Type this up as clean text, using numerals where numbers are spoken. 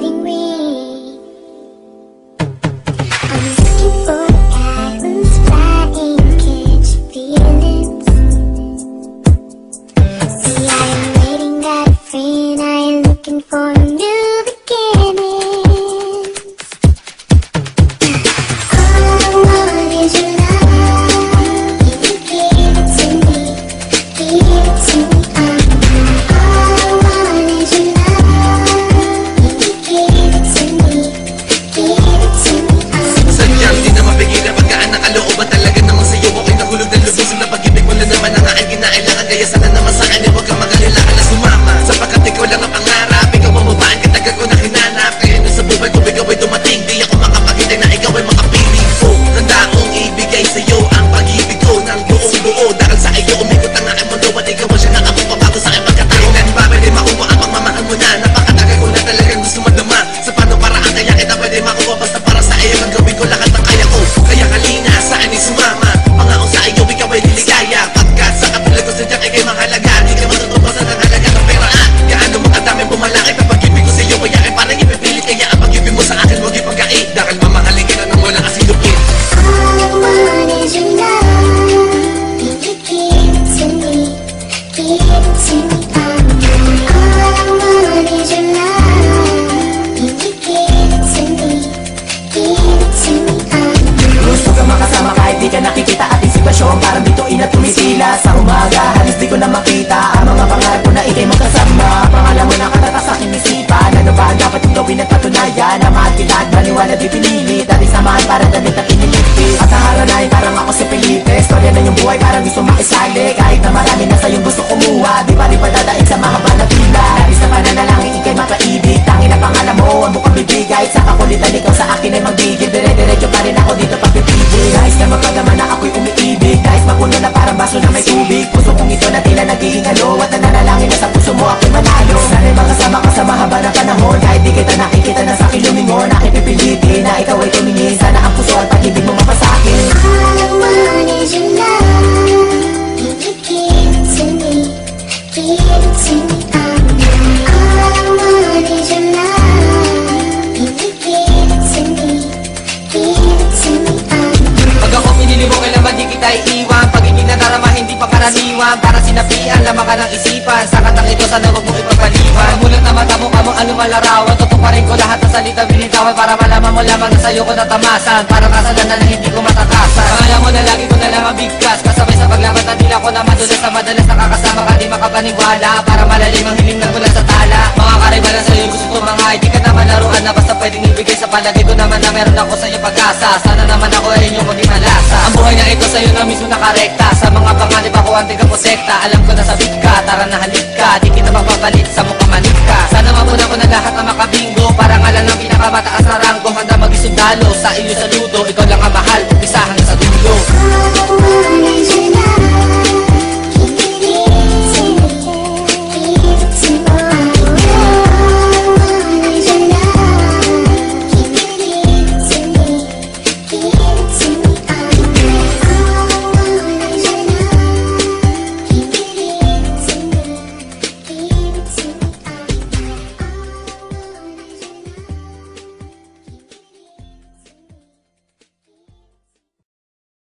getting weak. I'm looking for a guy who's flying, catch feelings. See, I am waiting, got a friend, I am looking for a new beginning. All I want is your love. Can you give it to me? Give it to me. All I want is your love. Can you give it to me? Give it to me. Sadyang di na mapigilan pagkaan ng kalooban. Talaga naman sa'yo ako'y nahulog na lubusin na pag-ibig mo lang naman ang aking kinailangan. Kaya sana naman sa akin huwag kang magalala na sumama, sapagkat ikaw lang ang pangarap. Ikaw mamabaan ka, tagal ko na hinanap. Kaya nung sa buhay ko ikaw ay dumating, di ako makapagintay na ikaw ay makapiling ko. Handa akong ibigay sa'yo ang pag-ibig ko ng buong buo. Dahil sa iyo umikot ang aking mundo at ikaw ang siya na ako pabago sa aking pagkatainan. Ba pwede makuha ang pagmamahal mo na napakatagal ko na talagang gusto madama. Sa paano paraan kaya kita pwede makuha, basta para sa iyo gagawin ko lahat ng kaya ko. Kaya kalina saan ay sumama, pangako sa iyo ikaw ay liligaya. Pagkat sa katulad ko sadyang ikay mahalaga, di ka matutupasan ang halaga ng pera. Gaano mga daming bumalaki na pag-ibig ko sa iyo, kaya ay parang ipipilit. Kaya ang pag-ibig mo sa akin huwag ipagkait, dahil mamahalin kita nang wala kasing lupit. All I want is your love. Can you give it to me? Give it to me. All I want is your love. Can you give it to me? Give it to me. Gusto ka makasama kahit di ka nakikita, ating sitwasyon parang bituin na tumisila. Sa umaga halos di ko na makita ang mga pangarap ko na ikay magkasama. Pangalan mo nakatatak sa aking isipan. Ano ba ang dapat yung gawin at patunayan? Na mahal kita at maniwala di pinilit, dating samahan para dalit at inilipit. At sa haranahin parang ako si Felipe, storya na yung buhay parang gusto makisali. Kahit na marami na sa'yong gusto kumuha, di pa rin padadaig sa mahaba na pila. Labis na pananalangin ikay makaibig, tangin na pangalan mo ang bukang bibigay. Sa kakulitan ikaw sa akin ay magigil, dire-diretso pa rin ako dito pagpipigil. Nais na magpagama na ako'y umiibig, nais mapuno na parang baso na may tubig. Puso kong ito na tila naghihingalo, at nananalangin na sa puso mo ako'y manalo. Sana'y makasama ka sa mahaba ng panahon, kahit di kita nakikita na sa'kin lumingon. Aking pipilitin na ikaw ay tumingin, sana ang puso at pag-ibig mo mapasakin. All I want is your love. Can you give it to me? Give it to me. All I want is your love. Can you give it to me? Give it to me. Pag ako pinili mo kailangan di kita iiwan. Pag hindi nadarama hindi pa karaniwan, para sinapian lamang ka ng isipan. Sa katang ito sana huwag mong ipagpaliban. Mulat na mata mo kamong alumalarawan, tutuparin ko lahat ng salita binitawan, para malaman mo lamang na sa'yo ko natamasan. Parang kasalanan na hindi ko matatasan. Pangalan mo na lagi ko na lang ang bigkas, kasabay sa paglaban na dila ko na madulas na madalas nakakasama ka di makapaniwala. Para malalim ang hiling na mula sa tala, mga karibalan sa'yo gusto ko mga hindi ka naman laruan na basta pwedeng ibigay. Sa palagay ko naman na meron ako sa'yo pag-asa, sana naman ako ay inyong maging malasa. Ang buhay na ito sa'yo na mismo nakarekta, sa mga panganib ako ang tiga-protekta. Alam ko na sabik ka, tara na halik ka, di kita mapapalit sa mukha manik ka. Sana mapunan ko na lahat na